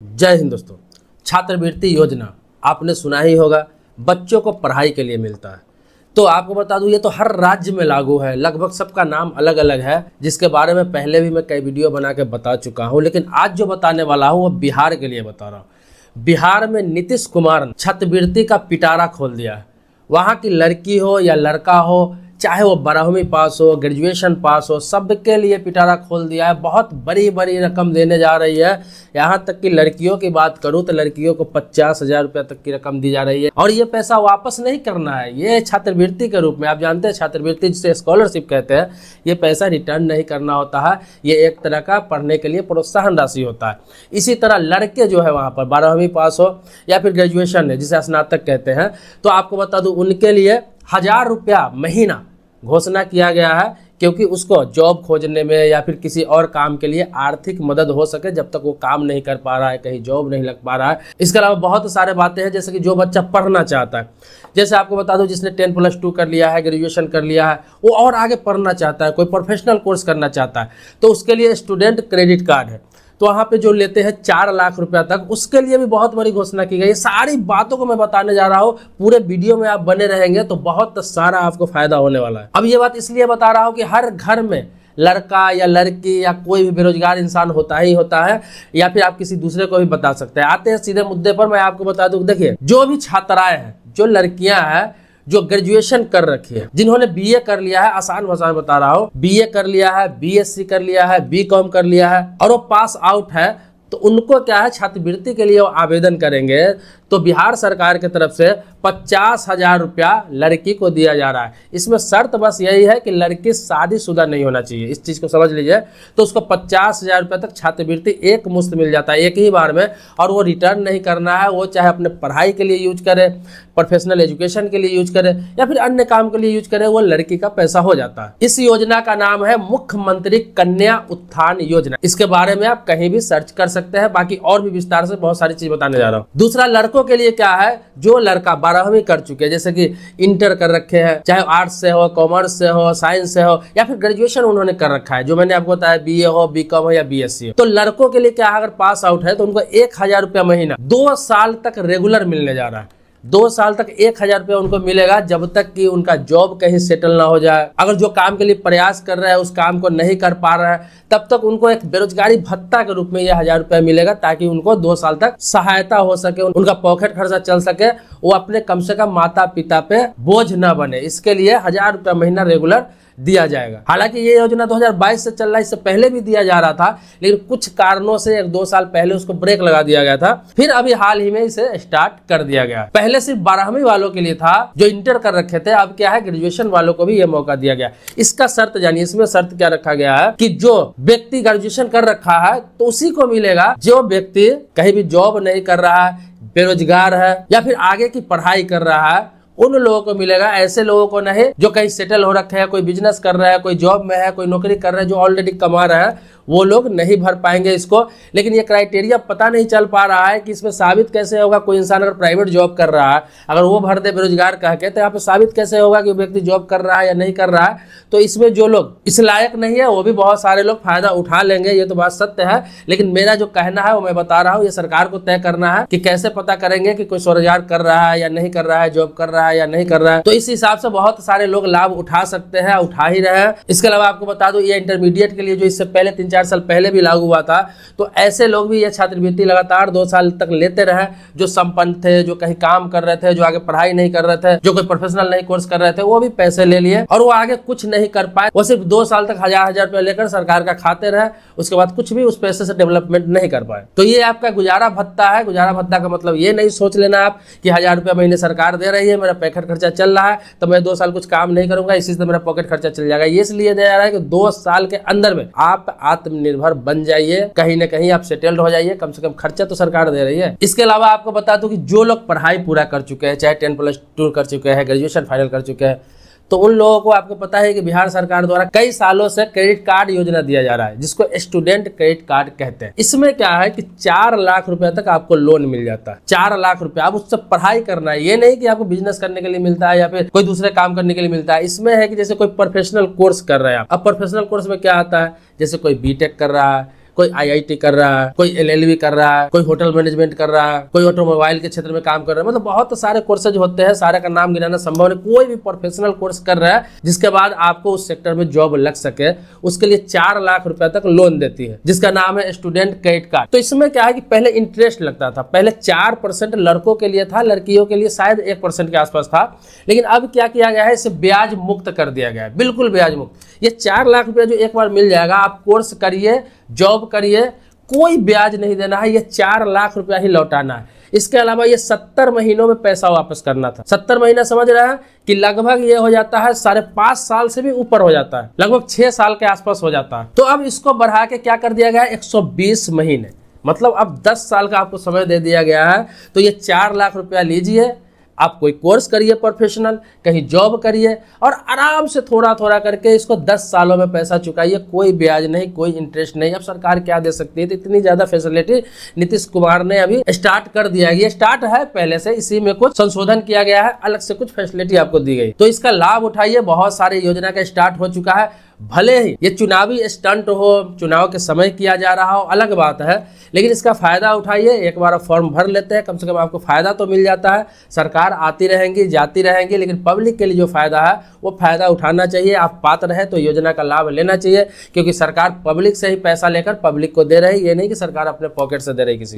जय हिंद दोस्तों। छात्रवृत्ति योजना आपने सुना ही होगा, बच्चों को पढ़ाई के लिए मिलता है। तो आपको बता दूं, ये तो हर राज्य में लागू है, लगभग सबका नाम अलग अलग है, जिसके बारे में पहले भी मैं कई वीडियो बना के बता चुका हूं। लेकिन आज जो बताने वाला हूं वो बिहार के लिए बता रहा हूं। बिहार में नीतीश कुमार ने छात्रवृत्ति का पिटारा खोल दिया है। वहाँ की लड़की हो या लड़का हो, चाहे वो 12वीं पास हो, ग्रेजुएशन पास हो, सबके लिए पिटारा खोल दिया है। बहुत बड़ी बड़ी रकम देने जा रही है। यहाँ तक कि लड़कियों की बात करूँ तो लड़कियों को 50,000 रुपये तक की रकम दी जा रही है। और ये पैसा वापस नहीं करना है, ये छात्रवृत्ति के रूप में। आप जानते हैं छात्रवृत्ति जिसे स्कॉलरशिप कहते हैं, ये पैसा रिटर्न नहीं करना होता है। ये एक तरह का पढ़ने के लिए प्रोत्साहन राशि होता है। इसी तरह लड़के जो है वहाँ पर 12वीं पास हो या फिर ग्रेजुएशन है जिसे स्नातक कहते हैं, तो आपको बता दूँ उनके लिए 1,000 रुपया महीना घोषणा किया गया है, क्योंकि उसको जॉब खोजने में या फिर किसी और काम के लिए आर्थिक मदद हो सके जब तक वो काम नहीं कर पा रहा है, कहीं जॉब नहीं लग पा रहा है। इसके अलावा बहुत सारे बातें हैं, जैसे कि जो बच्चा पढ़ना चाहता है, जैसे आपको बता दूं जिसने 10+2 कर लिया है, ग्रेजुएशन कर लिया है, वो और आगे पढ़ना चाहता है, कोई प्रोफेशनल कोर्स करना चाहता है, तो उसके लिए स्टूडेंट क्रेडिट कार्ड है। तो वहाँ पे जो लेते हैं 4 लाख रुपया तक, उसके लिए भी बहुत बड़ी घोषणा की गई है। सारी बातों को मैं बताने जा रहा हूँ, पूरे वीडियो में आप बने रहेंगे तो बहुत सारा आपको फायदा होने वाला है। अब ये बात इसलिए बता रहा हूँ कि हर घर में लड़का या लड़की या कोई भी बेरोजगार इंसान होता ही होता है, या फिर आप किसी दूसरे को भी बता सकते हैं। आते हैं सीधे मुद्दे पर। मैं आपको बता दूं, देखिए जो भी छात्राएं हैं, जो लड़कियां हैं, जो ग्रेजुएशन कर रखी है, जिन्होंने बीए कर लिया है, आसान भाषा में बता रहा हूँ, बीए कर लिया है, बीएससी कर लिया है, बीकॉम कर लिया है और वो पास आउट है, तो उनको क्या है, छात्रवृत्ति के लिए वो आवेदन करेंगे तो बिहार सरकार की तरफ से 50,000 रुपया लड़की को दिया जा रहा है। इसमें शर्त बस यही है कि लड़की शादीशुदा नहीं होना चाहिए, इस चीज़ को समझ लीजिए। तो उसको 50,000 रुपये तक छात्रवृत्ति एक मुश्त मिल जाता है, एक ही बार में, और वो रिटर्न नहीं करना है। वो चाहे अपने पढ़ाई के लिए यूज करे, प्रोफेशनल एजुकेशन के लिए यूज करे या फिर अन्य काम के लिए यूज करे, वो लड़की का पैसा हो जाता है। इस योजना का नाम है मुख्यमंत्री कन्या उत्थान योजना। इसके बारे में आप कहीं भी सर्च कर सकते हैं, बाकी और भी विस्तार से बहुत सारी चीज बताने जा रहा हूँ। दूसरा, लड़कों के लिए क्या है, जो लड़का 12वीं कर चुके हैं, जैसे कि इंटर कर रखे हैं, चाहे आर्ट्स से हो, कॉमर्स से हो, साइंस से हो, या फिर ग्रेजुएशन उन्होंने कर रखा है, जो मैंने आपको बताया बीए हो, बीकॉम हो या बीएससी हो, तो लड़कों के लिए क्या है, अगर पास आउट है तो उनको 1,000 रुपया महीना 2 साल तक रेगुलर मिलने जा रहा है। 2 साल तक 1,000 रुपया उनको मिलेगा, जब तक कि उनका जॉब कहीं सेटल ना हो जाए। अगर जो काम के लिए प्रयास कर रहे हैं उस काम को नहीं कर पा रहे हैं, तब तक उनको एक बेरोजगारी भत्ता के रूप में यह 1,000 रुपया मिलेगा, ताकि उनको 2 साल तक सहायता हो सके, उनका पॉकेट खर्चा चल सके, वो अपने कम से कम माता पिता पे बोझ न बने। इसके लिए 1,000 रुपया महीना रेगुलर दिया जाएगा। हालांकि ये योजना 2022 से चल रहा है, इससे पहले भी दिया जा रहा था, लेकिन कुछ कारणों से 1-2 साल पहले उसको ब्रेक लगा दिया गया था, फिर अभी हाल ही में इसे स्टार्ट कर दिया गया। पहले सिर्फ 12वीं वालों के लिए था जो इंटर कर रखे थे, अब क्या है, ग्रेजुएशन वालों को भी ये मौका दिया गया। इसका शर्त जानिए, इसमें शर्त क्या रखा गया है कि जो व्यक्ति ग्रेजुएशन कर रखा है तो उसी को मिलेगा। जो व्यक्ति कहीं भी जॉब नहीं कर रहा है, बेरोजगार है या फिर आगे की पढ़ाई कर रहा है, उन लोगों को मिलेगा। ऐसे लोगों को नहीं जो कहीं सेटल हो रखे हैं, कोई बिजनेस कर रहा है, कोई जॉब में है, कोई नौकरी कर रहा है, जो ऑलरेडी कमा रहा है, वो लोग नहीं भर पाएंगे इसको। लेकिन ये क्राइटेरिया पता नहीं चल पा रहा है कि इसमें साबित कैसे होगा। कोई इंसान अगर प्राइवेट जॉब कर रहा है, अगर वो भर दे बेरोजगार कह के, तो यहाँ पे साबित कैसे होगा कि व्यक्ति जॉब कर रहा है या नहीं कर रहा है। तो इसमें जो लोग इस लायक नहीं है, वो भी बहुत सारे लोग फायदा उठा लेंगे, ये तो बात सत्य है। लेकिन मेरा जो कहना है वो मैं बता रहा हूँ, ये सरकार को तय करना है कि कैसे पता करेंगे कि कोई स्वरोजगार कर रहा है या नहीं कर रहा है, जॉब कर रहा है या नहीं कर रहा है। तो इस हिसाब से बहुत सारे लोग लाभ उठा सकते हैं, उठा ही रहे हैं। इसके अलावा आपको बता दूं, ये इंटरमीडिएट के लिए जो इससे पहले 3-4 साल पहले भी हुआ था, तो ऐसे लोग भी ये छात्रवृत्ति लगातार 2 साल तक लेते रहे, जो संपन्न थे, जो कहीं काम कर रहे थे, जो आगे पढ़ाई नहीं कर रहे थे, जो कोई प्रोफेशनल नहीं कोर्स कर रहे थे, वो भी पैसे ले लिए और वो आगे कुछ नहीं कर पाए। वो सिर्फ 2 साल तक 1,000 रुपया लेकर सरकार का खाते रहे, उसके बाद कुछ भी उस पैसे से डेवलपमेंट नहीं कर पाए। तो ये आपका गुजारा भत्ता है। गुजारा भत्ता का मतलब ये नहीं सोच लेना आप कि 1,000 रुपया महीने सरकार दे रही है, मेरा पॉकेट खर्चा चल रहा है, तो मैं 2 साल कुछ काम नहीं करूंगा, इसी से मेरा पॉकेट खर्चा चल जाएगा। ये इसलिए दिया जा रहा है कि 2 साल के अंदर में आप आत्मनिर्भर बन जाइए, कहीं ना कहीं आप सेटल्ड हो जाइए, कम से कम खर्चा तो सरकार दे रही है। इसके अलावा आपको बता दूं कि जो लोग पढ़ाई पूरा कर चुके हैं, चाहे 10+2 कर चुके हैं, ग्रेजुएशन फाइनल कर चुके हैं, तो उन लोगों को आपको पता है कि बिहार सरकार द्वारा कई सालों से क्रेडिट कार्ड योजना दिया जा रहा है, जिसको स्टूडेंट क्रेडिट कार्ड कहते हैं। इसमें क्या है कि 4 लाख रुपए तक आपको लोन मिल जाता है। 4 लाख रुपए, आप उससे पढ़ाई करना है, ये नहीं कि आपको बिजनेस करने के लिए मिलता है या फिर कोई दूसरे काम करने के लिए मिलता है। इसमें है कि जैसे कोई प्रोफेशनल कोर्स कर रहे हैं आप। अब प्रोफेशनल कोर्स में क्या आता है, जैसे कोई बीटेक कर रहा है, कोई IIT कर रहा है, कोई LLB कर रहा है, कोई होटल मैनेजमेंट कर रहा है, कोई ऑटोमोबाइल के क्षेत्र में काम कर रहा है। मतलब बहुत सारे कोर्सेज होते हैं, सारे का नाम गिनाना संभव नहीं। कोई भी प्रोफेशनल कोर्स कर रहा है जिसके बाद आपको उस सेक्टर में जॉब लग सके, उसके लिए 4 लाख रुपए तक लोन देती है, जिसका नाम है स्टूडेंट क्रेडिट कार्ड। तो इसमें क्या है कि पहले इंटरेस्ट लगता था, पहले 4% लड़कों के लिए था, लड़कियों के लिए शायद 1% के आसपास था। लेकिन अब क्या किया गया है, इसे ब्याज मुक्त कर दिया गया है, बिल्कुल ब्याज मुक्त। ये 4 लाख रुपया जो एक बार मिल जाएगा, आप कोर्स करिए, जॉब करिए, कोई ब्याज नहीं देना है, ये 4 लाख रुपया ही लौटाना है। इसके अलावा ये 70 महीनों में पैसा वापस करना था। 70 महीना समझ रहे हैं कि लगभग ये हो जाता है 5.5 साल से भी ऊपर हो जाता है, लगभग 6 साल के आसपास हो जाता है। तो अब इसको बढ़ा के क्या कर दिया गया है, 120 महीने, मतलब अब 10 साल का आपको समय दे दिया गया है। तो ये 4 लाख रुपया लीजिए, आप कोई कोर्स करिए प्रोफेशनल, कहीं जॉब करिए और आराम से थोड़ा थोड़ा करके इसको 10 सालों में पैसा चुकाइए, कोई ब्याज नहीं, कोई इंटरेस्ट नहीं। अब सरकार क्या दे सकती है, तो इतनी ज्यादा फैसिलिटी नीतीश कुमार ने अभी स्टार्ट कर दिया है। ये स्टार्ट है पहले से, इसी में कुछ संशोधन किया गया है, अलग से कुछ फैसिलिटी आपको दी गई, तो इसका लाभ उठाइए। बहुत सारी योजना का स्टार्ट हो चुका है, भले ही ये चुनावी स्टंट हो, चुनाव के समय किया जा रहा हो, अलग बात है, लेकिन इसका फायदा उठाइए। एक बार आप फॉर्म भर लेते हैं, कम से कम आपको फायदा तो मिल जाता है। सरकार आती रहेंगी, जाती रहेंगी, लेकिन पब्लिक के लिए जो फायदा है वो फायदा उठाना चाहिए। आप पात्र है तो योजना का लाभ लेना चाहिए, क्योंकि सरकार पब्लिक से ही पैसा लेकर पब्लिक को दे रही है, ये नहीं कि सरकार अपने पॉकेट से दे रही किसी